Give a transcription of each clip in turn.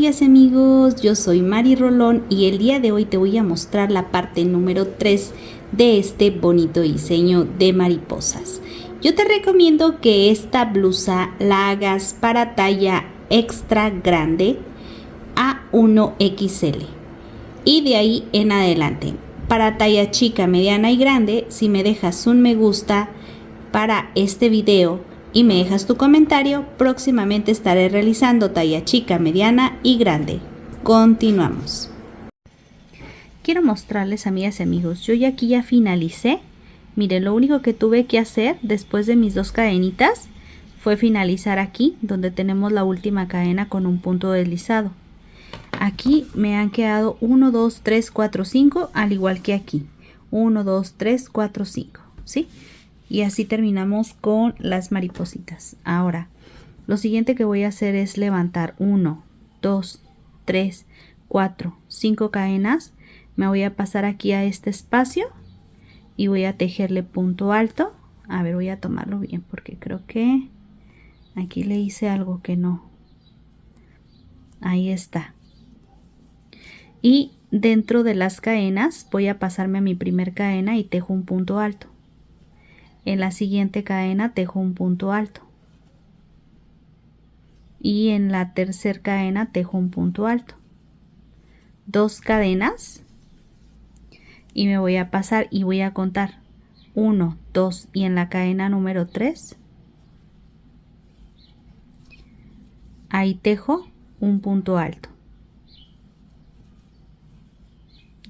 amigas y amigos, yo soy Mari Rolón y el día de hoy te voy a mostrar la parte número 3 de este bonito diseño de mariposas. Yo te recomiendo que esta blusa la hagas para talla extra grande a 1XL y de ahí en adelante. Para talla chica, mediana y grande, si me dejas un me gusta para este video y me dejas tu comentario, próximamente estaré realizando talla chica, mediana y grande. Continuamos. Quiero mostrarles, amigas y amigos, yo ya aquí ya finalicé. Miren, lo único que tuve que hacer después de mis dos cadenitas fue finalizar aquí donde tenemos la última cadena con un punto deslizado. Aquí me han quedado 1, 2, 3, 4, 5, al igual que aquí. 1, 2, 3, 4, 5, ¿sí? Y así terminamos con las maripositas. Ahora, lo siguiente que voy a hacer es levantar 1, 2, 3, 4, 5 cadenas. Me voy a pasar aquí a este espacio y voy a tejerle punto alto. A ver, voy a tomarlo bien porque creo que aquí le hice algo que no. Ahí está. Y dentro de las cadenas voy a pasarme a mi primer cadena y tejo un punto alto. En la siguiente cadena tejo un punto alto. Y en la tercera cadena tejo un punto alto. 2 cadenas. Y me voy a pasar y voy a contar 1, 2 y en la cadena número 3 ahí tejo un punto alto.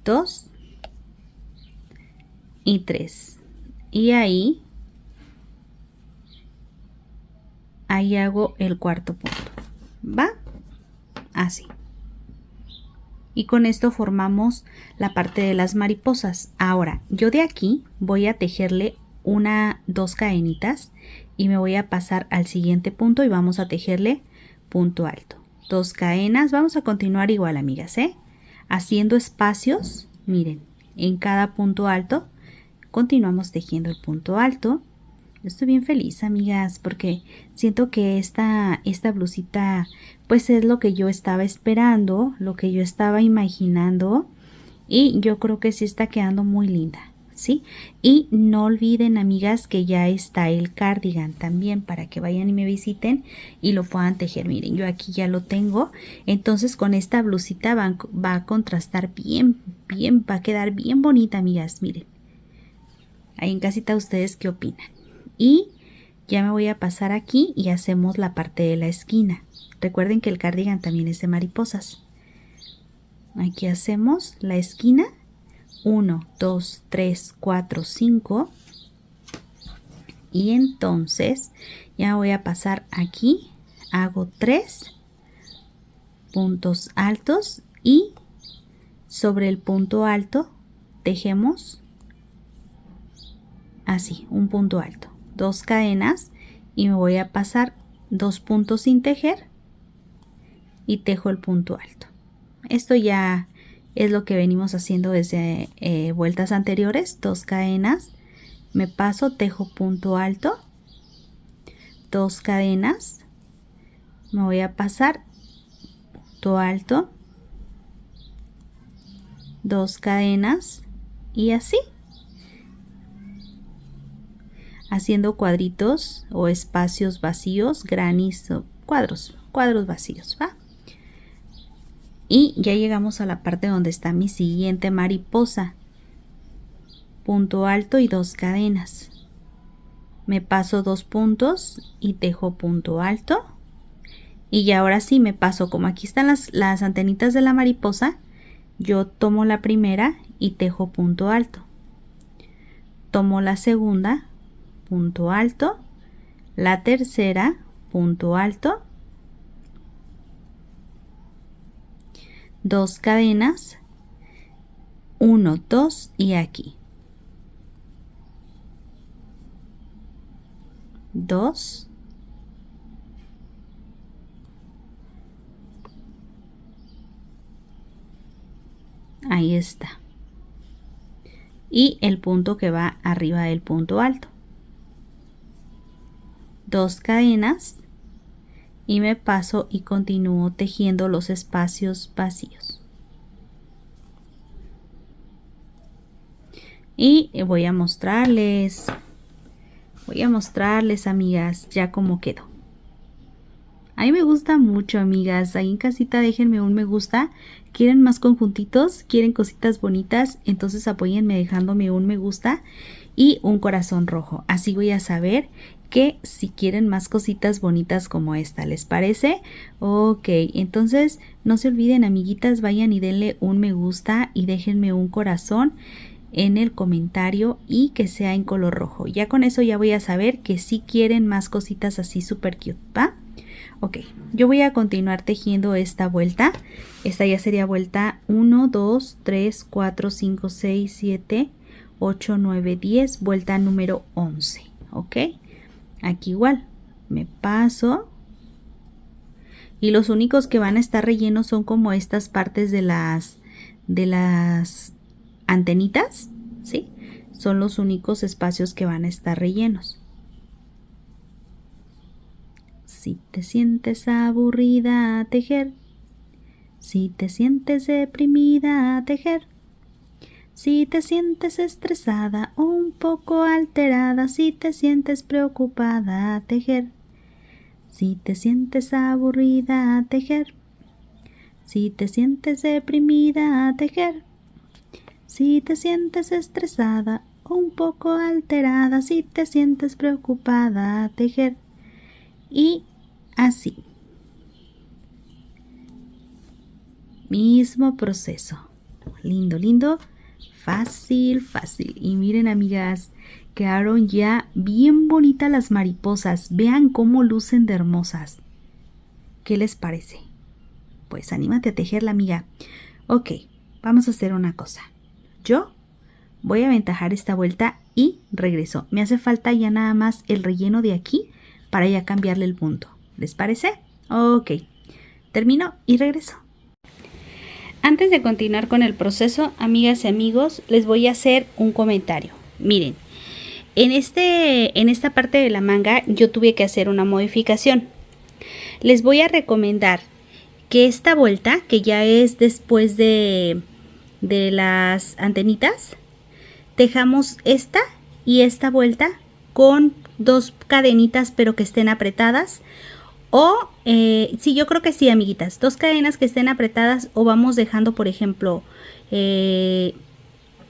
2 y 3 y ahí hago el cuarto punto, ¿va? Así. Y con esto formamos la parte de las mariposas. Ahora, yo de aquí voy a tejerle 2 cadenitas y me voy a pasar al siguiente punto y vamos a tejerle punto alto. 2 cadenas, vamos a continuar igual, amigas, haciendo espacios, miren, en cada punto alto, continuamos tejiendo el punto alto. Estoy bien feliz, amigas, porque siento que esta blusita pues es lo que yo estaba esperando, lo que yo estaba imaginando, y yo creo que sí está quedando muy linda, ¿sí? Y no olviden, amigas, que ya está el cardigan también para que vayan y me visiten y lo puedan tejer. Miren, yo aquí ya lo tengo, entonces con esta blusita va a contrastar bien, va a quedar bien bonita, amigas. Miren, ahí en casita ustedes qué opinan. Y ya me voy a pasar aquí y hacemos la parte de la esquina. Recuerden que el cardigan también es de mariposas. Aquí hacemos la esquina. 1, 2, 3, 4, 5. Y entonces ya voy a pasar aquí. Hago 3 puntos altos y sobre el punto alto tejemos así, un punto alto. 2 cadenas y me voy a pasar 2 puntos sin tejer y tejo el punto alto. Esto ya es lo que venimos haciendo desde vueltas anteriores. 2 cadenas, me paso, tejo punto alto, 2 cadenas, me voy a pasar punto alto, 2 cadenas y así, haciendo cuadritos o espacios vacíos, granis o cuadros vacíos, ¿va? Y ya llegamos a la parte donde está mi siguiente mariposa. Punto alto y 2 cadenas. Me paso 2 puntos y tejo punto alto. Y ya ahora sí me paso, como aquí están las antenitas de la mariposa, yo tomo la primera y tejo punto alto. Tomo la segunda, punto alto, la tercera, punto alto, 2 cadenas, 1, 2 y aquí 2, ahí está, y el punto que va arriba del punto alto, 2 cadenas y me paso y continúo tejiendo los espacios vacíos. Y voy a mostrarles, amigas, ya cómo quedó. A mí me gusta mucho, amigas. Ahí en casita déjenme un me gusta. ¿Quieren más conjuntitos? ¿Quieren cositas bonitas? Entonces apóyenme dejándome un me gusta y un corazón rojo. Así voy a saber que si quieren más cositas bonitas como esta, ¿les parece? Ok, entonces no se olviden, amiguitas, vayan y denle un me gusta y déjenme un corazón en el comentario y que sea en color rojo. Ya con eso ya voy a saber que si quieren más cositas así super cute, ¿va? Ok, yo voy a continuar tejiendo esta vuelta. Esta ya sería vuelta 1, 2, 3, 4, 5, 6, 7, 8, 9, 10, vuelta número 11, ok. Aquí igual, me paso y los únicos que van a estar rellenos son como estas partes de las antenitas, ¿sí? Son los únicos espacios que van a estar rellenos. Si te sientes aburrida a tejer, si te sientes deprimida a tejer, si te sientes estresada o un poco alterada, si te sientes preocupada a tejer, si te sientes aburrida a tejer, si te sientes deprimida a tejer, si te sientes estresada o un poco alterada, si te sientes preocupada a tejer. Y así. Mismo proceso. Lindo, lindo. Fácil, fácil. Y miren, amigas, quedaron ya bien bonitas las mariposas. Vean cómo lucen de hermosas. ¿Qué les parece? Pues anímate a tejerla, amiga. Ok, vamos a hacer una cosa. Yo voy a aventajar esta vuelta y regreso. Me hace falta ya nada más el relleno de aquí para ya cambiarle el punto. ¿Les parece? Ok, termino y regreso. Antes de continuar con el proceso, amigas y amigos, les voy a hacer un comentario. Miren, en esta parte de la manga yo tuve que hacer una modificación. Les voy a recomendar que esta vuelta, que ya es después de las antenitas, tejamos esta y esta vuelta con 2 cadenitas pero que estén apretadas. O, sí, yo creo que sí, amiguitas, 2 cadenas que estén apretadas, o vamos dejando, por ejemplo,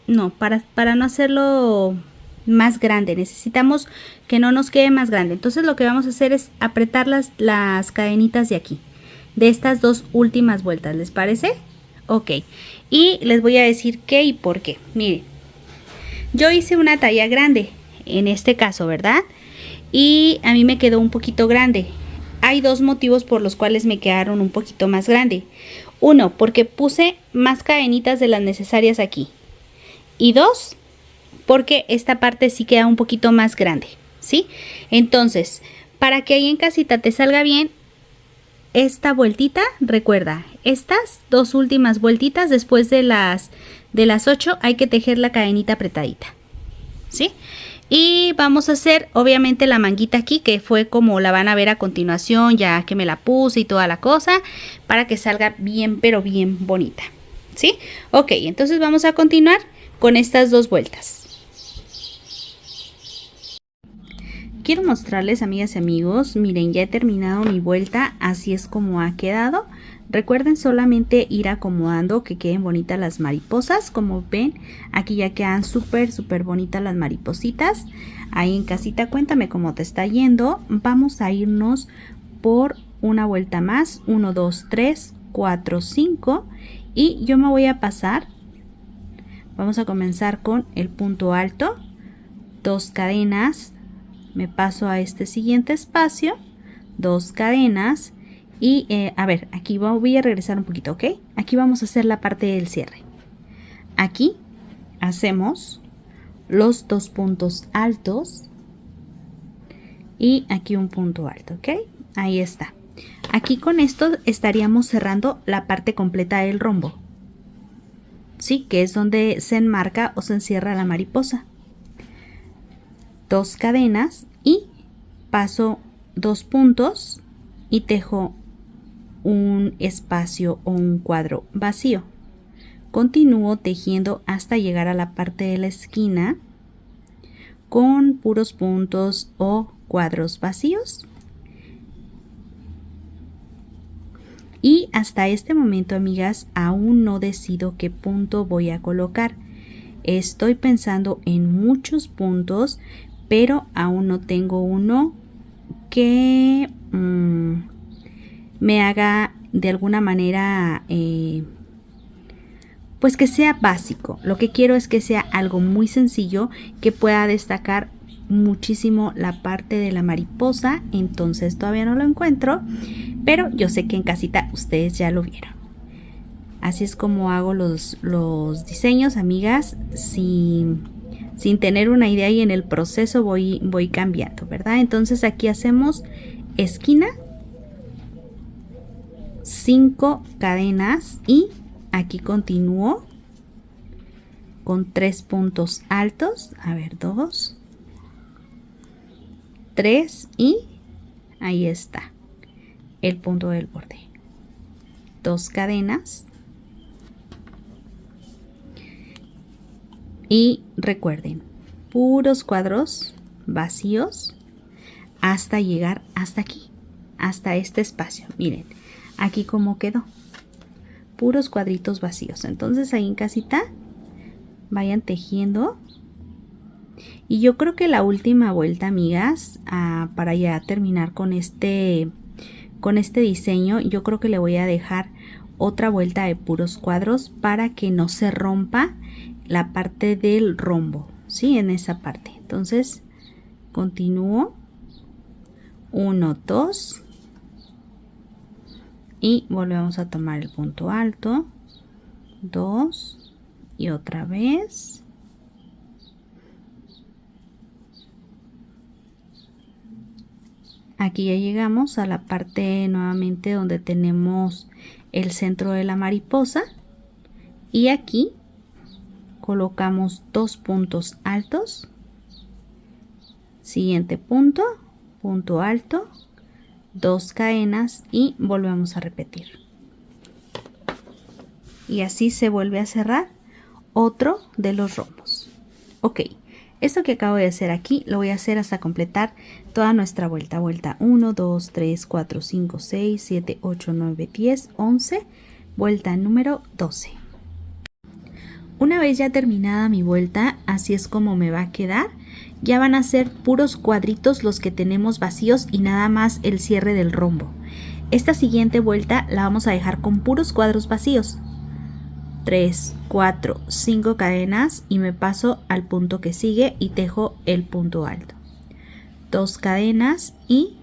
no, para no hacerlo más grande, necesitamos que no nos quede más grande. Entonces lo que vamos a hacer es apretar las cadenitas de aquí, de estas 2 últimas vueltas, ¿les parece? Ok, y les voy a decir qué y por qué. Miren, yo hice una talla grande, en este caso, ¿verdad? Y a mí me quedó un poquito grande. Hay 2 motivos por los cuales me quedaron un poquito más grande. Uno, porque puse más cadenitas de las necesarias aquí. Y 2, porque esta parte sí queda un poquito más grande, ¿sí? Entonces, para que ahí en casita te salga bien, esta vueltita, recuerda, estas 2 últimas vueltitas después de las 8 hay que tejer la cadenita apretadita, ¿sí? Y vamos a hacer obviamente la manguita aquí, que fue como la van a ver a continuación, ya que me la puse y toda la cosa, para que salga bien, pero bien bonita, ¿sí? Ok, entonces vamos a continuar con estas 2 vueltas. Quiero mostrarles, amigas y amigos, miren, ya he terminado mi vuelta, así es como ha quedado. Recuerden solamente ir acomodando que queden bonitas las mariposas. Como ven, aquí ya quedan súper bonitas las maripositas. Ahí en casita cuéntame cómo te está yendo. Vamos a irnos por una vuelta más. 1, 2, 3, 4, 5. Y yo me voy a pasar. Vamos a comenzar con el punto alto. 2 cadenas. Me paso a este siguiente espacio. 2 cadenas. Y a ver, aquí voy a regresar un poquito, ¿ok? Aquí vamos a hacer la parte del cierre. Aquí hacemos los 2 puntos altos y aquí un punto alto, ¿ok? Ahí está. Aquí con esto estaríamos cerrando la parte completa del rombo, ¿sí? Que es donde se enmarca o se encierra la mariposa. 2 cadenas y paso 2 puntos y tejo un espacio o un cuadro vacío. Continúo tejiendo hasta llegar a la parte de la esquina con puros puntos o cuadros vacíos. Y hasta este momento, amigas, aún no decido qué punto voy a colocar. Estoy pensando en muchos puntos, pero aún no tengo uno que me haga de alguna manera pues que sea básico. Lo que quiero es que sea algo muy sencillo que pueda destacar muchísimo la parte de la mariposa. Entonces todavía no lo encuentro, pero yo sé que en casita ustedes ya lo vieron. Así es como hago los diseños, amigas, sin tener una idea, y en el proceso voy cambiando, ¿verdad? Entonces aquí hacemos esquina, 5 cadenas y aquí continúo con 3 puntos altos. A ver, 2, 3 y ahí está el punto del borde. 2 cadenas. Y recuerden, puros cuadros vacíos hasta llegar hasta aquí, hasta este espacio. Miren, aquí como quedó. Puros cuadritos vacíos. Entonces ahí en casita vayan tejiendo. Y yo creo que la última vuelta, amigas, para ya terminar con este diseño, yo creo que le voy a dejar otra vuelta de puros cuadros para que no se rompa la parte del rombo, ¿sí? En esa parte. Entonces continúo. 1, 2 y volvemos a tomar el punto alto. 2 y otra vez. Aquí ya llegamos a la parte nuevamente donde tenemos el centro de la mariposa, y aquí colocamos 2 puntos altos. Siguiente punto, punto alto, 2 cadenas y volvemos a repetir. Y así se vuelve a cerrar otro de los rombos. Ok, esto que acabo de hacer aquí lo voy a hacer hasta completar toda nuestra vuelta. Vuelta 1, 2, 3, 4, 5, 6, 7, 8, 9, 10, 11. Vuelta número 12. Una vez ya terminada mi vuelta, así es como me va a quedar. Ya van a ser puros cuadritos los que tenemos vacíos y nada más el cierre del rombo. Esta siguiente vuelta la vamos a dejar con puros cuadros vacíos. 3, 4, 5 cadenas y me paso al punto que sigue y tejo el punto alto. 2 cadenas y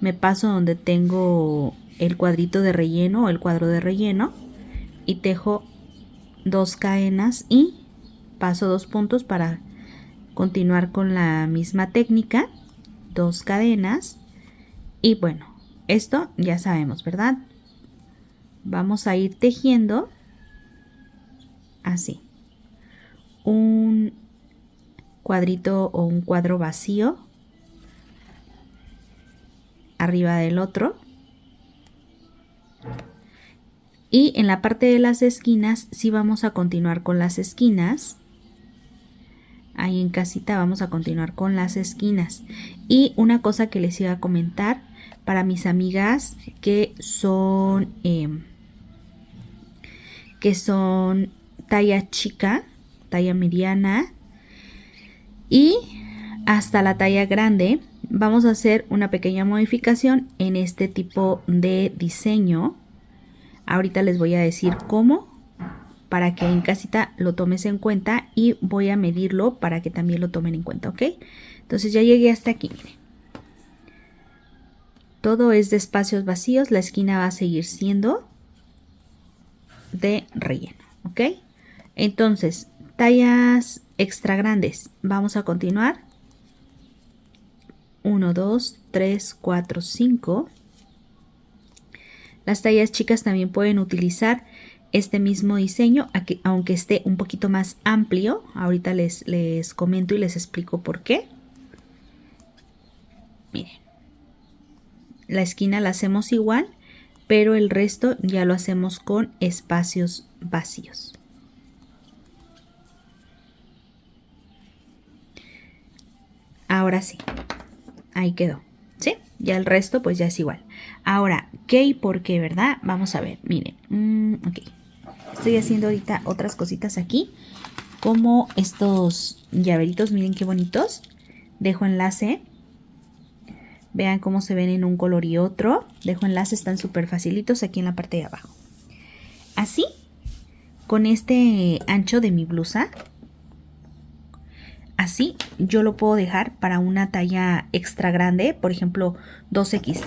me paso donde tengo el cuadrito de relleno o el cuadro de relleno y tejo 2 cadenas y paso 2 puntos para continuar con la misma técnica. 2 cadenas y bueno, esto ya sabemos, ¿verdad? Vamos a ir tejiendo así un cuadrito o un cuadro vacío arriba del otro. Y en la parte de las esquinas sí vamos a continuar con las esquinas. Ahí en casita vamos a continuar con las esquinas. Y una cosa que les iba a comentar para mis amigas que son talla chica, talla mediana y hasta la talla grande, vamos a hacer una pequeña modificación en este tipo de diseño. Ahorita les voy a decir cómo, para que en casita lo tomes en cuenta, y voy a medirlo para que también lo tomen en cuenta, ¿ok? Entonces ya llegué hasta aquí, miren. Todo es de espacios vacíos, la esquina va a seguir siendo de relleno, ¿ok? Entonces, tallas extra grandes, vamos a continuar. 1, 2, 3, 4, 5. Las tallas chicas también pueden utilizar este mismo diseño, aunque esté un poquito más amplio. Ahorita les comento y les explico por qué. Miren, la esquina la hacemos igual, pero el resto ya lo hacemos con espacios vacíos. Ahora sí, ahí quedó, ¿sí? Ya el resto pues ya es igual. Ahora, ¿qué y por qué, verdad? Vamos a ver, miren, ok. Estoy haciendo ahorita otras cositas aquí, como estos llaveritos, miren qué bonitos. Dejo enlace. Vean cómo se ven en un color y otro. Dejo enlace, están súper facilitos aquí en la parte de abajo. Así, con este ancho de mi blusa, así yo lo puedo dejar para una talla extra grande, por ejemplo 2X,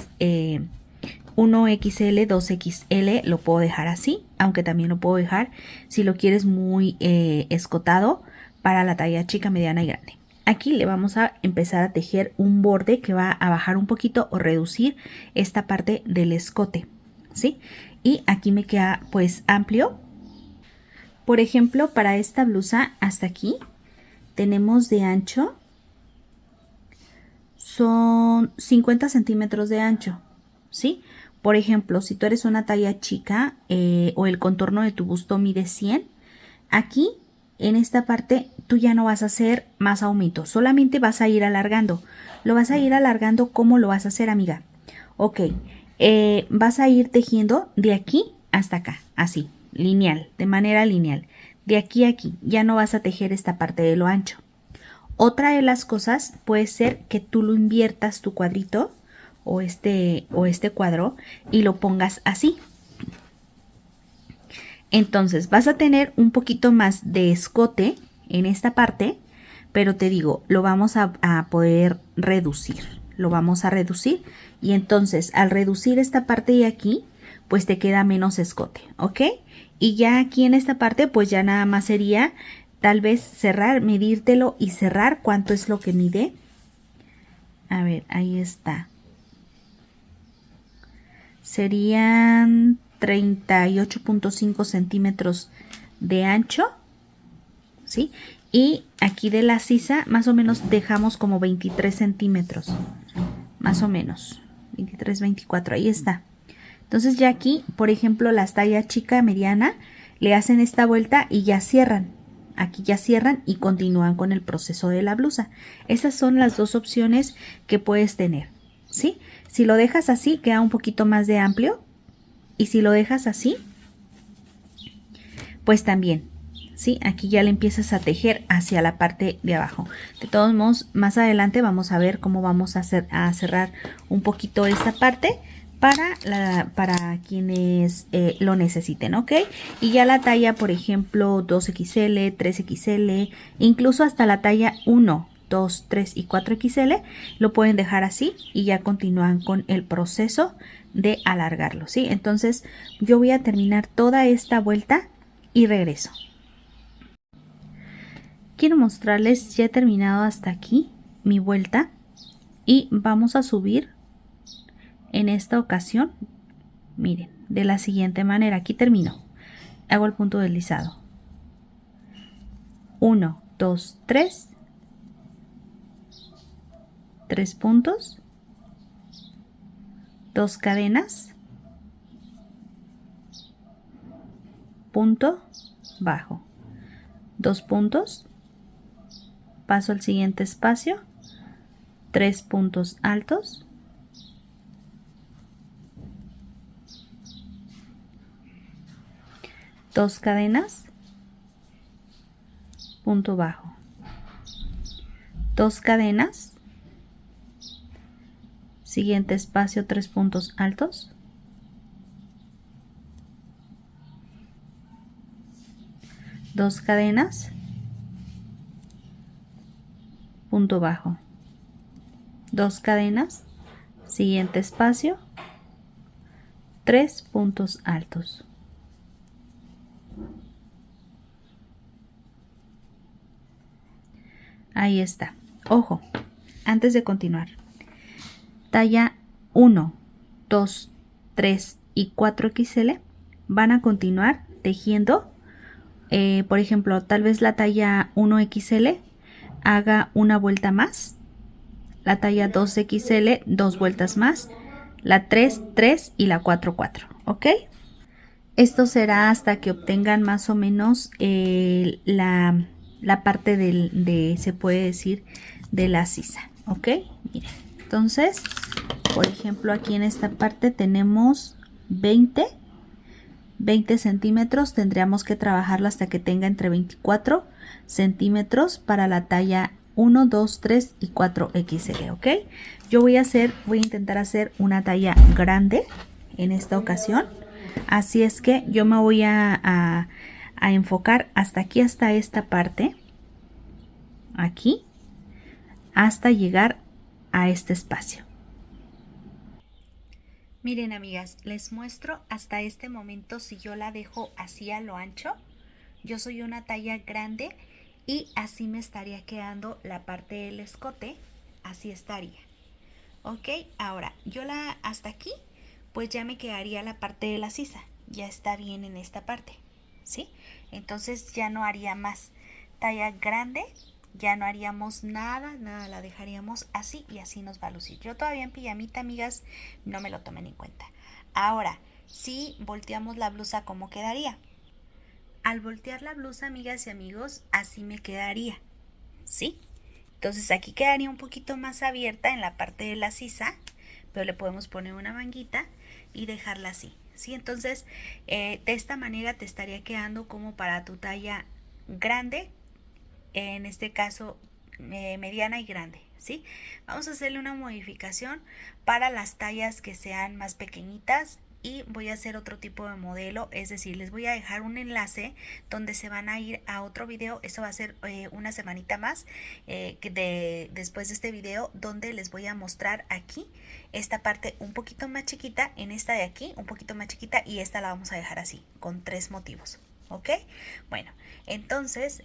1XL, 2XL, lo puedo dejar así, aunque también lo puedo dejar si lo quieres muy escotado para la talla chica, mediana y grande. Aquí le vamos a empezar a tejer un borde que va a bajar un poquito o reducir esta parte del escote, ¿sí? Y aquí me queda pues amplio. Por ejemplo, para esta blusa hasta aquí tenemos de ancho, son 50 centímetros de ancho, ¿sí? Por ejemplo, si tú eres una talla chica o el contorno de tu busto mide 100, aquí en esta parte tú ya no vas a hacer más aumento, solamente vas a ir alargando. Lo vas a ir alargando. ¿Cómo lo vas a hacer, amiga? Ok, vas a ir tejiendo de aquí hasta acá, así, lineal, de manera lineal. De aquí a aquí, ya no vas a tejer esta parte de lo ancho. Otra de las cosas puede ser que tú lo inviertas tu cuadrito o este cuadro y lo pongas así. Entonces vas a tener un poquito más de escote en esta parte, pero te digo, lo vamos a poder reducir. Lo vamos a reducir y entonces al reducir esta parte de aquí, pues te queda menos escote, ¿ok? Y ya aquí en esta parte, pues ya nada más sería tal vez cerrar, medírtelo y cerrar cuánto es lo que mide. A ver, ahí está. Serían 38.5 centímetros de ancho, ¿sí? Y aquí de la sisa más o menos dejamos como 23 centímetros, más o menos, 23, 24, ahí está. Entonces ya aquí, por ejemplo, las tallas chica, mediana, le hacen esta vuelta y ya cierran. Aquí ya cierran y continúan con el proceso de la blusa. Esas son las dos opciones que puedes tener, ¿sí? Si lo dejas así, queda un poquito más de amplio. Y si lo dejas así, pues también, ¿sí? Aquí ya le empiezas a tejer hacia la parte de abajo. De todos modos, más adelante vamos a ver cómo vamos a cerrar un poquito esta parte para quienes lo necesiten, ¿ok? Y ya la talla, por ejemplo, 2XL, 3XL, incluso hasta la talla 1, 2, 3 y 4XL, lo pueden dejar así y ya continúan con el proceso de alargarlo, ¿sí? Entonces yo voy a terminar toda esta vuelta y regreso. Quiero mostrarles, ya he terminado hasta aquí mi vuelta y vamos a subir en esta ocasión, miren, de la siguiente manera. Aquí termino, hago el punto deslizado, 1, 2, 3, 3 puntos, 2 cadenas, punto bajo, 2 puntos, paso al siguiente espacio, 3 puntos altos, dos cadenas, punto bajo, 2 cadenas, siguiente espacio, 3 puntos altos, dos cadenas, punto bajo, 2 cadenas, siguiente espacio, 3 puntos altos. Ahí está. Ojo, antes de continuar, talla 1, 2, 3 y 4XL van a continuar tejiendo. Por ejemplo, tal vez la talla 1XL haga una vuelta más, la talla 2XL 2 vueltas más, la 3, 3 y la 4, 4, ¿ok? Esto será hasta que obtengan más o menos la parte se puede decir, de la sisa, ¿ok? Miren, entonces, por ejemplo, aquí en esta parte tenemos 20 centímetros. Tendríamos que trabajarlo hasta que tenga entre 24 centímetros para la talla 1, 2, 3 y 4 XL, ¿ok? Yo voy a intentar hacer una talla grande en esta ocasión. Así es que yo me voy a enfocar hasta aquí, hasta esta parte, aquí, hasta llegar a este espacio. Miren, amigas, les muestro hasta este momento. Si yo la dejo así a lo ancho, yo soy una talla grande y así me estaría quedando la parte del escote, así estaría. Ok, ahora yo hasta aquí pues ya me quedaría la parte de la sisa, ya está bien en esta parte, ¿sí? Entonces ya no haría más talla grande, ya no haríamos nada, la dejaríamos así y así nos va a lucir. Yo todavía en pijamita, amigas, no me lo tomen en cuenta. Ahora, si volteamos la blusa, ¿cómo quedaría? Al voltear la blusa, amigas y amigos, así me quedaría, ¿sí? Entonces aquí quedaría un poquito más abierta en la parte de la sisa, pero le podemos poner una manguita y dejarla así, ¿sí? Entonces de esta manera te estaría quedando como para tu talla grande, en este caso mediana y grande, ¿sí? Vamos a hacerle una modificación para las tallas que sean más pequeñitas y voy a hacer otro tipo de modelo, es decir, les voy a dejar un enlace donde se van a ir a otro video. Eso va a ser una semanita más después de este video, donde les voy a mostrar aquí esta parte un poquito más chiquita, en esta de aquí un poquito más chiquita, y esta la vamos a dejar así con 3 motivos, ¿ok? Bueno, entonces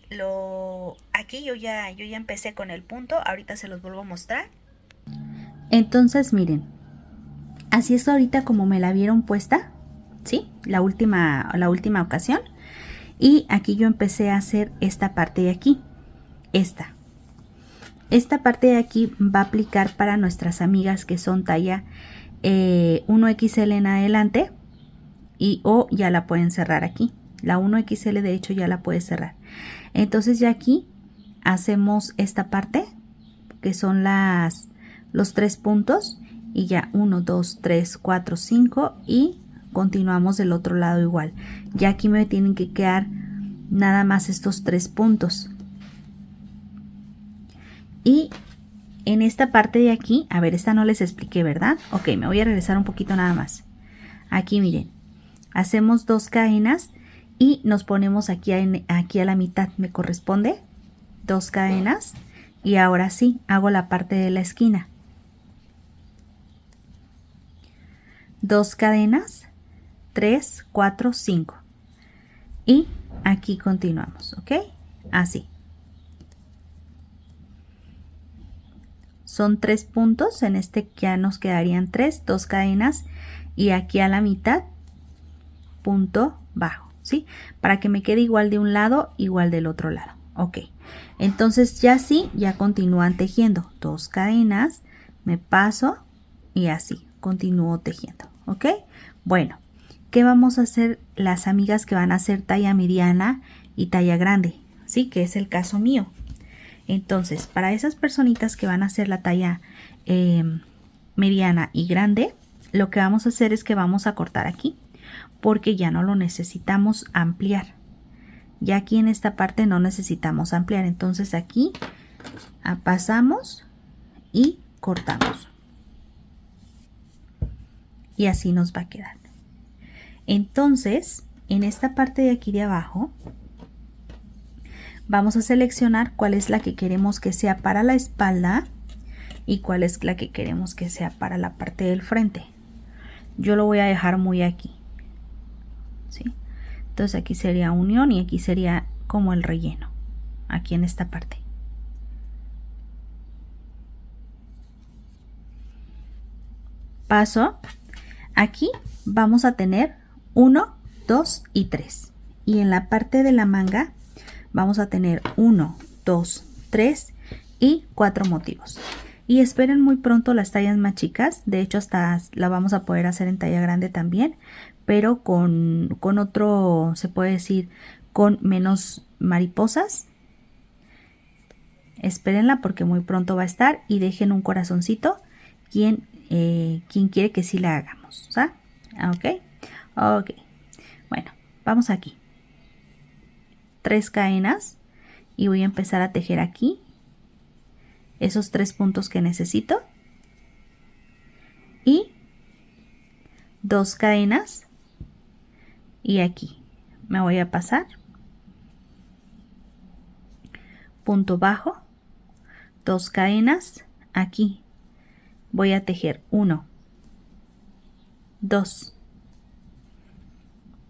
aquí yo ya empecé con el punto, ahorita se los vuelvo a mostrar. Entonces miren, así es ahorita como me la vieron puesta, ¿sí? La última ocasión. Y aquí yo empecé a hacer esta parte de aquí. Esta parte de aquí va a aplicar para nuestras amigas que son talla 1XL en adelante. O ya la pueden cerrar aquí. La 1XL de hecho ya la puede cerrar. Entonces ya aquí hacemos esta parte, que son los 3 puntos. Y ya 1, 2, 3, 4, 5 y continuamos del otro lado igual. Ya aquí me tienen que quedar nada más estos 3 puntos. Y en esta parte de aquí, a ver, esta no les expliqué, ¿verdad? Ok, me voy a regresar un poquito nada más. Aquí miren, hacemos 2 cadenas y nos ponemos aquí a la mitad, me corresponde 2 cadenas y ahora sí, hago la parte de la esquina. 2 cadenas, 3, 4, 5 y aquí continuamos, ¿ok? Así. Son 3 puntos, en este ya nos quedarían 3, 2 cadenas y aquí a la mitad, punto bajo, ¿sí? Para que me quede igual de un lado, igual del otro lado, ok. Entonces ya sí, ya continúan tejiendo, 2 cadenas, me paso y así, continúo tejiendo, ¿ok? Bueno, ¿qué vamos a hacer las amigas que van a hacer talla mediana y talla grande? Sí, que es el caso mío. Entonces, para esas personitas que van a hacer la talla mediana y grande, lo que vamos a hacer es que vamos a cortar aquí, porque ya no lo necesitamos ampliar. Ya aquí en esta parte no necesitamos ampliar. Entonces aquí pasamos y cortamos. Y así nos va a quedar. Entonces, en esta parte de aquí de abajo, vamos a seleccionar cuál es la que queremos que sea para la espalda y cuál es la que queremos que sea para la parte del frente. Yo lo voy a dejar muy aquí, ¿sí? Entonces aquí sería unión y aquí sería como el relleno, aquí en esta parte. Paso. Aquí vamos a tener 1, 2 y 3. Y en la parte de la manga vamos a tener 1, 2, 3 y 4 motivos. Y esperen muy pronto las tallas más chicas. De hecho, hasta la vamos a poder hacer en talla grande también, pero con otro, se puede decir, con menos mariposas. Espérenla porque muy pronto va a estar, y dejen un corazoncito quien quiere que sí la hagamos, ¿sabes? Ok, ok. Bueno, vamos aquí. 3 cadenas y voy a empezar a tejer aquí esos 3 puntos que necesito, y 2 cadenas, y aquí me voy a pasar punto bajo, 2 cadenas, aquí voy a tejer 1, 2,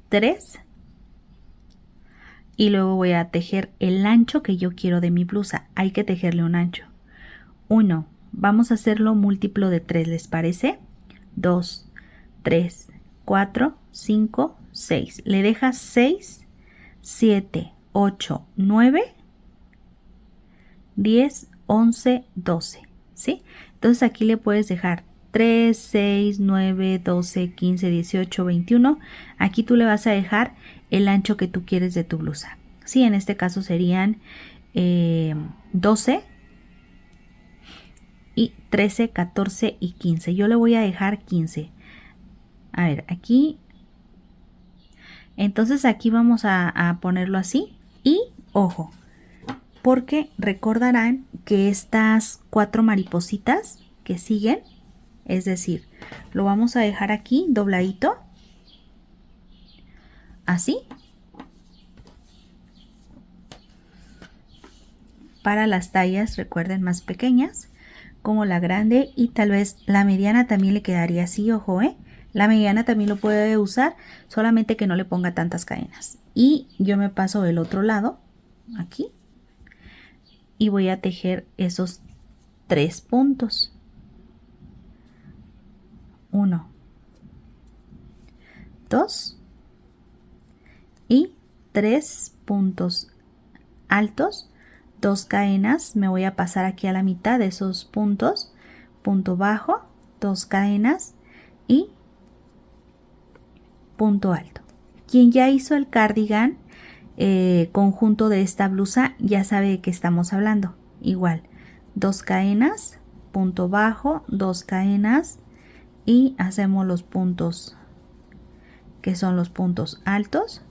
3 y luego voy a tejer el ancho que yo quiero de mi blusa. Hay que tejerle un ancho. 1, vamos a hacerlo múltiplo de 3, ¿les parece? 2, 3, 4, 5, 6. Le dejas 6, 7, 8, 9, 10, 11, 12, ¿sí? Entonces aquí le puedes dejar 3, 6, 9, 12, 15, 18, 21. Aquí tú le vas a dejar el ancho que tú quieres de tu blusa. Sí, en este caso serían 12 y 13, 14 y 15. Yo le voy a dejar 15. A ver, aquí. Entonces aquí vamos a ponerlo así. Y ojo, porque recordarán que estas 4 maripositas que siguen, es decir, lo vamos a dejar aquí dobladito, así, para las tallas, recuerden, más pequeñas, como la grande, y tal vez la mediana también le quedaría así, ojo, la mediana también lo puede usar, solamente que no le ponga tantas cadenas. Y yo me paso del otro lado, aquí, y voy a tejer esos 3 puntos. 1, 2 y 3 puntos altos, 2 cadenas. Me voy a pasar aquí a la mitad de esos puntos, punto bajo, 2 cadenas y punto alto. Quien ya hizo el cardigan conjunto de esta blusa ya sabe de qué estamos hablando. Igual, 2 cadenas, punto bajo, 2 cadenas y hacemos los puntos que son los puntos altos,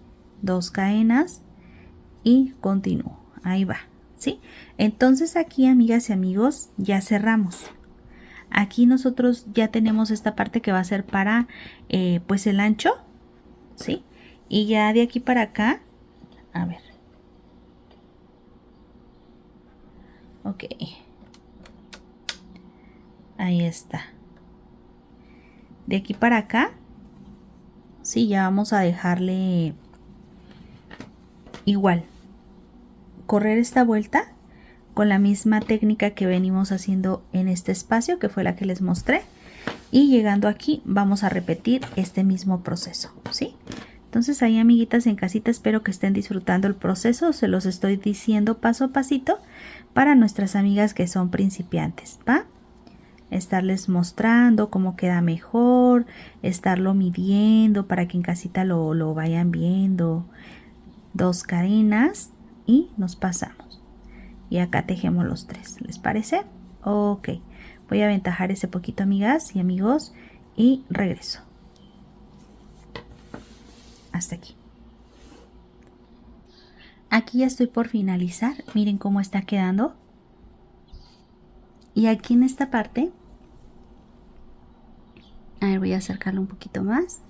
2 cadenas y continúo. Ahí va, ¿sí? Entonces aquí, amigas y amigos, ya cerramos. Aquí nosotros ya tenemos esta parte que va a ser para pues el ancho, ¿sí? Y ya de aquí para acá, a ver. Ok. Ahí está. De aquí para acá, sí, ya vamos a dejarle igual. Correr esta vuelta con la misma técnica que venimos haciendo en este espacio, que fue la que les mostré. Y llegando aquí vamos a repetir este mismo proceso, ¿sí? Entonces ahí, amiguitas en casita, espero que estén disfrutando el proceso. Se los estoy diciendo paso a pasito para nuestras amigas que son principiantes, ¿va? Estarles mostrando cómo queda mejor, estarlo midiendo para que en casita lo vayan viendo. 2 cadenas y nos pasamos. Y acá tejemos los 3, ¿les parece? Ok, voy a aventajar ese poquito, amigas y amigos, y regreso. Hasta aquí. Aquí ya estoy por finalizar. Miren cómo está quedando. Y aquí en esta parte, a ver, voy a acercarlo un poquito más.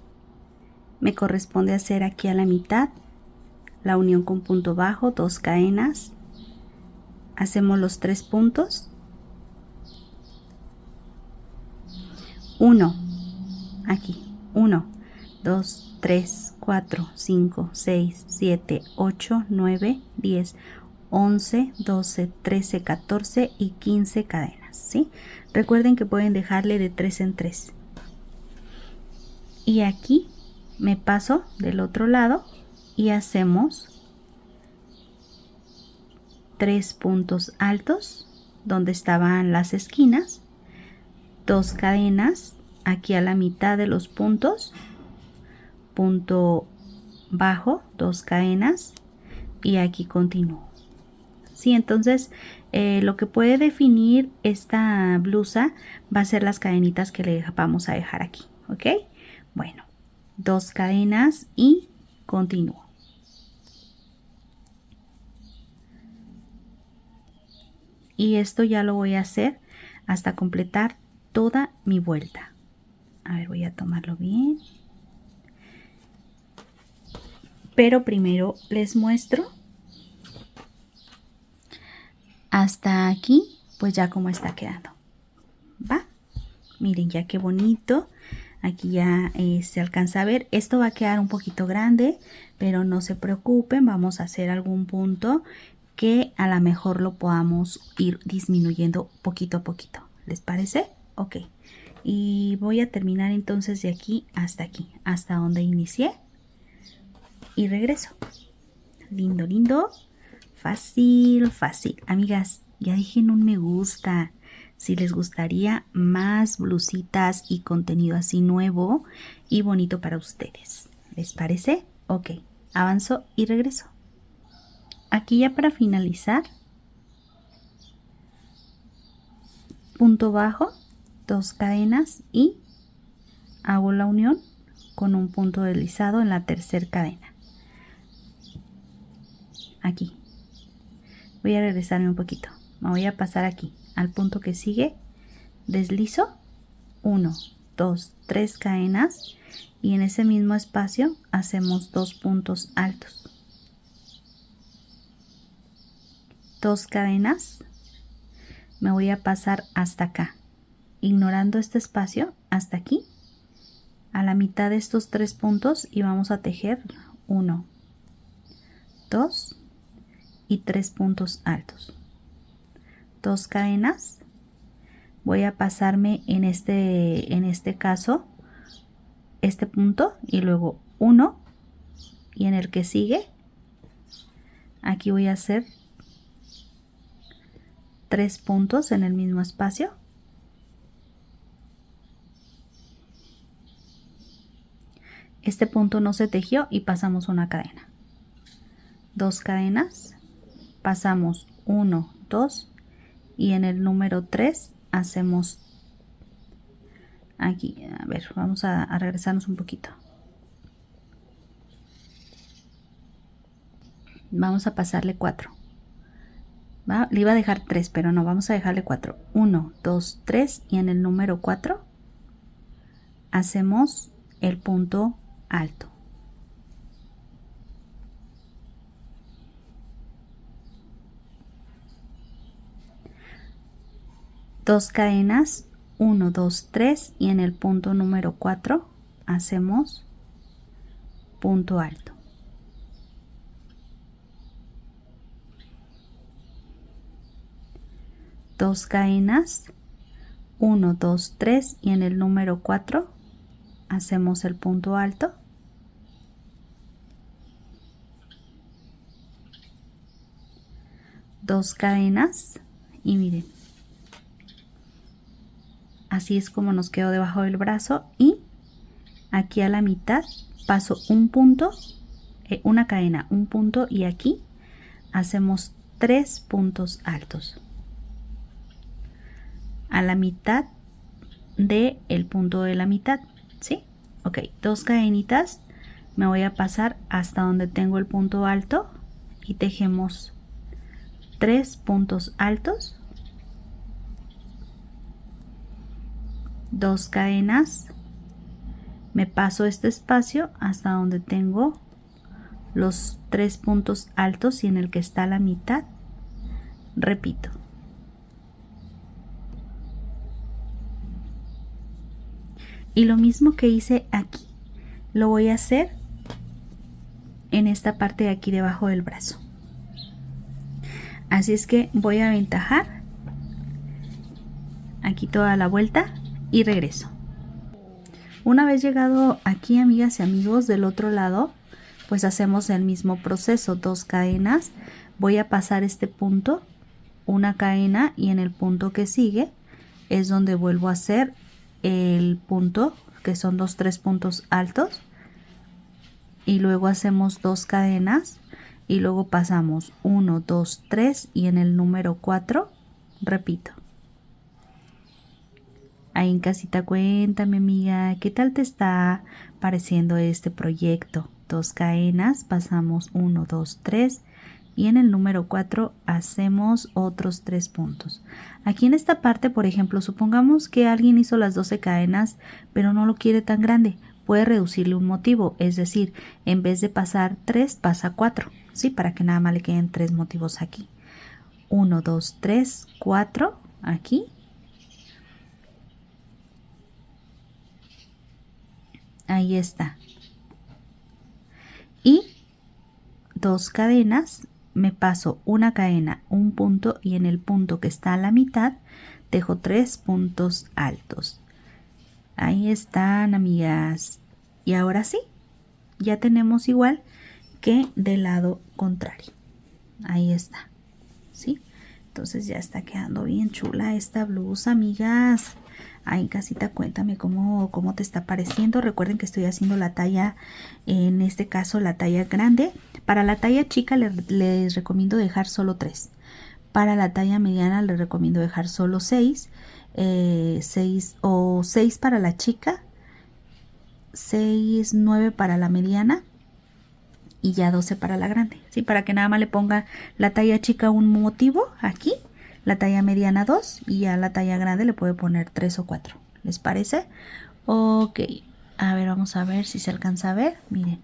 Me corresponde hacer aquí a la mitad la unión con punto bajo, 2 cadenas. Hacemos los 3 puntos. 1, aquí, 1, 2, 3, 4, 5, 6, 7, 8, 9, 10, 11, 12, 13, 14 y 15 cadenas, ¿sí? Recuerden que pueden dejarle de 3 en 3. Y aquí me paso del otro lado y hacemos 3 puntos altos, donde estaban las esquinas, 2 cadenas aquí a la mitad de los puntos, punto bajo, 2 cadenas y aquí continúo. Sí, entonces lo que puede definir esta blusa va a ser las cadenitas que le vamos a dejar aquí, ¿ok? Bueno, 2 cadenas y continúo. Y esto ya lo voy a hacer hasta completar toda mi vuelta. A ver, voy a tomarlo bien. Pero primero les muestro hasta aquí, pues ya como está quedando. ¿Va? Miren ya qué bonito. Aquí ya se alcanza a ver. Esto va a quedar un poquito grande, pero no se preocupen. Vamos a hacer algún punto que a lo mejor lo podamos ir disminuyendo poquito a poquito. ¿Les parece? Ok. Y voy a terminar entonces de aquí, hasta donde inicié. Y regreso. Lindo, lindo. Fácil, fácil. Amigas, ya dejen un me gusta si les gustaría más blusitas y contenido así nuevo y bonito para ustedes. ¿Les parece? Ok, avanzo y regreso. Aquí ya para finalizar, punto bajo, 2 cadenas y hago la unión con un punto deslizado en la tercera cadena. Aquí. Voy a regresarme un poquito. Me voy a pasar aquí al punto que sigue. Deslizo 1, 2, 3 cadenas y en ese mismo espacio hacemos 2 puntos altos. 2 cadenas. Me voy a pasar hasta acá, ignorando este espacio hasta aquí, a la mitad de estos 3 puntos y vamos a tejer 1, 2 y 3 puntos altos. 2 cadenas. Voy a pasarme en este caso este punto y luego 1 y en el que sigue aquí voy a hacer 3 puntos en el mismo espacio. Este punto no se tejió y pasamos una cadena. 2 cadenas, pasamos 1, 2 y en el número 3 hacemos aquí, a ver, vamos a regresarnos un poquito. Vamos a pasarle 4. ¿Va? Le iba a dejar 3, pero no, vamos a dejarle 4. 1, 2, 3 y en el número 4 hacemos el punto alto. Dos cadenas, 1, 2, 3 y en el punto número 4 hacemos punto alto. Dos cadenas, 1, 2, 3 y en el número 4 hacemos el punto alto. Dos cadenas y miren, así es como nos quedó debajo del brazo y aquí a la mitad paso un punto, una cadena, un punto y aquí hacemos 3 puntos altos a la mitad del punto de la mitad, ¿sí? Ok, 2 cadenitas, me voy a pasar hasta donde tengo el punto alto y tejemos 3 puntos altos, 2 cadenas, me paso este espacio hasta donde tengo los 3 puntos altos y en el que está la mitad repito. Y lo mismo que hice aquí lo voy a hacer en esta parte de aquí debajo del brazo. Así es que voy a aventajar aquí toda la vuelta y regreso. Una vez llegado aquí, amigas y amigos, del otro lado, pues hacemos el mismo proceso, 2 cadenas. Voy a pasar este punto una cadena y en el punto que sigue es donde vuelvo a hacer el punto, que son 3 puntos altos, y luego hacemos 2 cadenas y luego pasamos 1, 2, 3 y en el número 4 repito. Ahí en casita cuéntame, amiga, ¿qué tal te está pareciendo este proyecto? 2 cadenas, pasamos 1, 2, 3 y en el número 4 hacemos otros 3 puntos. Aquí en esta parte, por ejemplo, supongamos que alguien hizo las 12 cadenas pero no lo quiere tan grande. Puede reducirle un motivo, es decir, en vez de pasar 3, pasa 4, ¿sí? Para que nada más le queden 3 motivos aquí. 1, 2, 3, 4 aquí. Ahí está. Y 2 cadenas, me paso una cadena, un punto y en el punto que está a la mitad dejo 3 puntos altos. Ahí están, amigas. Y ahora sí, ya tenemos igual que del lado contrario. Ahí está, ¿sí? Entonces ya está quedando bien chula esta blusa, amigas. Ahí en casita cuéntame cómo te está pareciendo. Recuerden que estoy haciendo la talla, en este caso la talla grande. Para la talla chica les recomiendo dejar solo 3. Para la talla mediana les recomiendo dejar solo 6. 6 para la chica, 6, 9 para la mediana y ya 12 para la grande, ¿sí? Para que nada más le ponga la talla chica un motivo aquí, la talla mediana 2 y ya la talla grande le puede poner 3 o 4. ¿Les parece? Ok, a ver, vamos a ver si se alcanza a ver. Miren,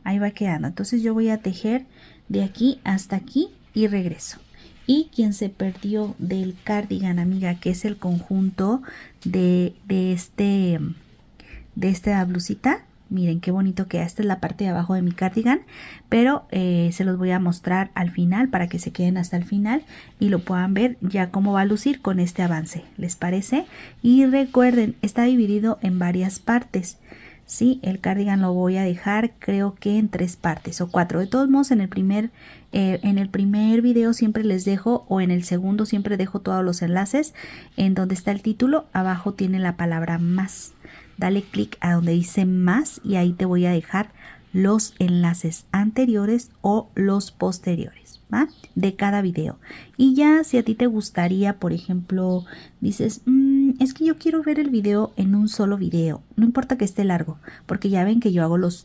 ahí va quedando. Entonces yo voy a tejer de aquí hasta aquí y regreso. Y quien se perdió del cardigan, amiga, que es el conjunto de esta blusita, miren qué bonito queda. Esta es la parte de abajo de mi cardigan, pero se los voy a mostrar al final para que se queden hasta el final y lo puedan ver ya cómo va a lucir con este avance. ¿Les parece? Y recuerden, está dividido en varias partes. Sí, el cardigan lo voy a dejar creo que en 3 partes o 4. De todos modos, en el primer video siempre les dejo, o en el segundo siempre dejo todos los enlaces. En donde está el título, abajo tiene la palabra más. Dale clic a donde dice más y ahí te voy a dejar los enlaces anteriores o los posteriores, ¿va? De cada video. Y ya si a ti te gustaría, por ejemplo, dices, es que yo quiero ver el video en un solo video, no importa que esté largo, porque ya ven que yo hago los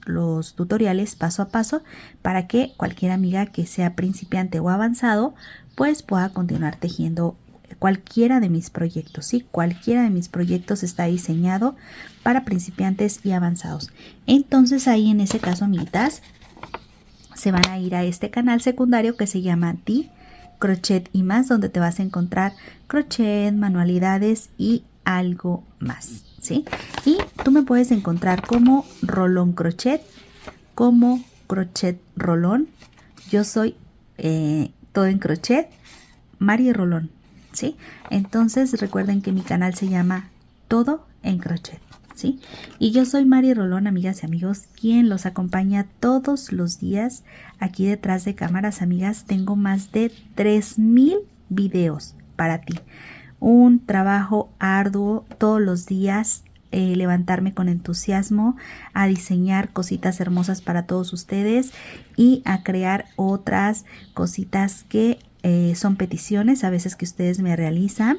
tutoriales paso a paso para que cualquier amiga que sea principiante o avanzado pues pueda continuar tejiendo cualquiera de mis proyectos, ¿sí? Cualquiera de mis proyectos está diseñado para principiantes y avanzados. Entonces ahí en ese caso, amiguitas, se van a ir a este canal secundario que se llama Di Crochet y Más, donde te vas a encontrar crochet, manualidades y algo más, ¿sí? Y tú me puedes encontrar como Rolón Crochet, como Crochet Rolón. Yo soy todo en crochet, Mari Rolón, ¿sí? Entonces recuerden que mi canal se llama Todo en Crochet, ¿sí? Y yo soy Mari Rolón, amigas y amigos, quien los acompaña todos los días aquí detrás de cámaras, amigas. Tengo más de 3000 videos para ti. Un trabajo arduo todos los días, levantarme con entusiasmo a diseñar cositas hermosas para todos ustedes y a crear otras cositas que son peticiones a veces que ustedes me realizan,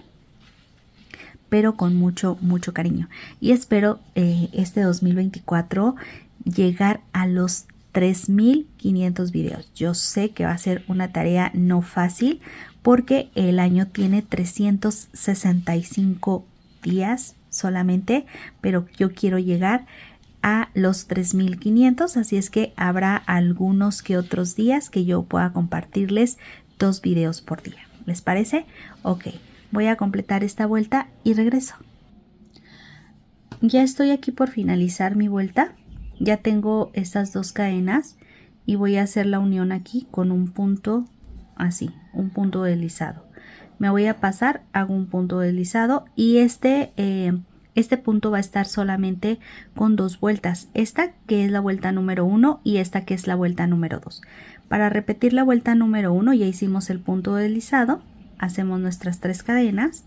pero con mucho cariño. Y espero este 2024 llegar a los 3500 videos. Yo sé que va a ser una tarea no fácil porque el año tiene 365 días solamente, pero yo quiero llegar a los 3500, así es que habrá algunos que otros días que yo pueda compartirles 2 videos por día. ¿Les parece? Ok, voy a completar esta vuelta y regreso. Ya estoy aquí por finalizar mi vuelta. Ya tengo estas 2 cadenas y voy a hacer la unión aquí con un punto así, un punto deslizado. Me voy a pasar, hago un punto deslizado y este punto va a estar solamente con 2 vueltas. Esta que es la vuelta número 1 y esta que es la vuelta número 2. Para repetir la vuelta número 1 ya hicimos el punto deslizado hacemos nuestras 3 cadenas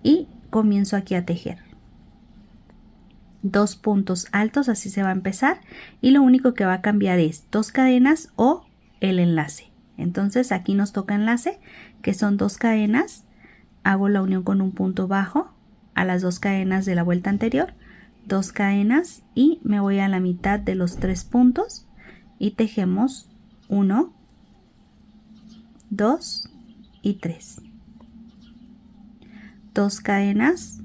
y comienzo aquí a tejer 2 puntos altos, así se va a empezar, y lo único que va a cambiar es 2 cadenas o el enlace. Entonces aquí nos toca enlace, que son 2 cadenas, hago la unión con un punto bajo a las 2 cadenas de la vuelta anterior, 2 cadenas y me voy a la mitad de los 3 puntos y tejemos 1, 2 y 3. 2 cadenas,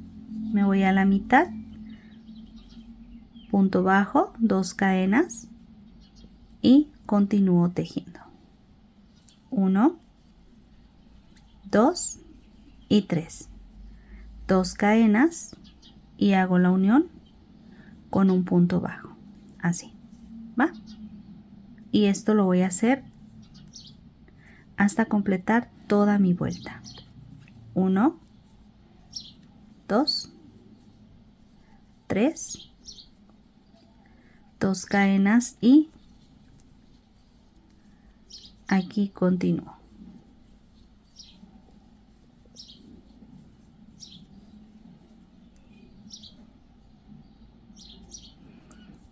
me voy a la mitad, punto bajo, 2 cadenas y continúo tejiendo 1, 2 y 3. 2 cadenas y hago la unión con un punto bajo, así va, y esto lo voy a hacer hasta completar toda mi vuelta. 1, 2, 3, 2 cadenas y aquí continúo.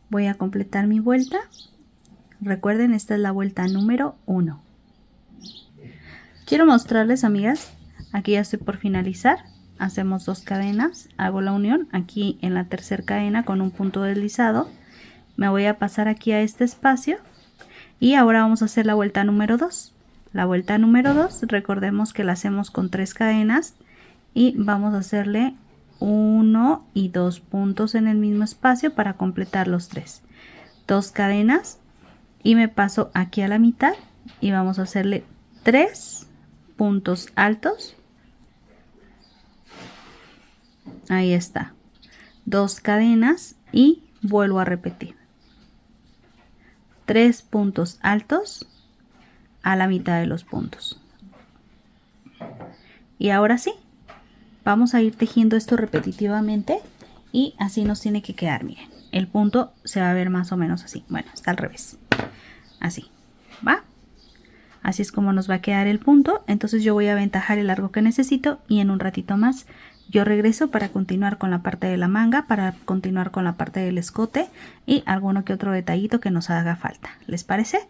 Voy a completar mi vuelta. Recuerden, esta es la vuelta número 1. Quiero mostrarles, amigas, aquí ya estoy por finalizar. Hacemos 2 cadenas, hago la unión aquí en la tercera cadena con un punto deslizado. Me voy a pasar aquí a este espacio y ahora vamos a hacer la vuelta número 2. La vuelta número 2, recordemos que la hacemos con 3 cadenas y vamos a hacerle 1 y 2 puntos en el mismo espacio para completar los 3. 2 cadenas y me paso aquí a la mitad y vamos a hacerle 3 puntos altos. Ahí está. 2 cadenas y vuelvo a repetir. 3 puntos altos a la mitad de los puntos. Y ahora sí, vamos a ir tejiendo esto repetitivamente y así nos tiene que quedar. Miren, el punto se va a ver más o menos así. Bueno, está al revés. Así, ¿va? Así es como nos va a quedar el punto. Entonces yo voy a aventajar el largo que necesito y en un ratito más yo regreso para continuar con la parte de la manga, para continuar con la parte del escote y alguno que otro detallito que nos haga falta. ¿Les parece?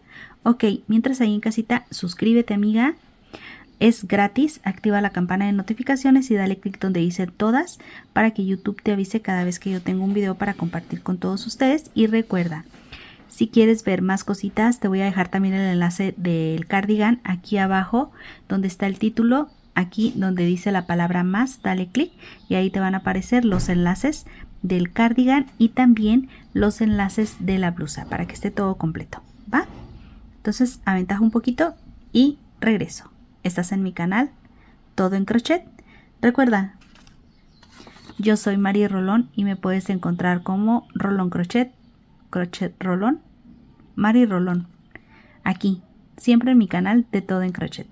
Ok, mientras ahí en casita, suscríbete, amiga. Es gratis, activa la campana de notificaciones y dale clic donde dice todas para que YouTube te avise cada vez que yo tengo un video para compartir con todos ustedes. Y recuerda, si quieres ver más cositas, te voy a dejar también el enlace del cardigan aquí abajo donde está el título. Aquí donde dice la palabra más, dale clic y ahí te van a aparecer los enlaces del cardigan y también los enlaces de la blusa para que esté todo completo, ¿va? Entonces aventajo un poquito y regreso. Estás en mi canal Todo en Crochet. Recuerda, yo soy Mari Rolón y me puedes encontrar como Rolón Crochet, Crochet Rolón, Mari Rolón. Aquí, siempre en mi canal de Todo en Crochet.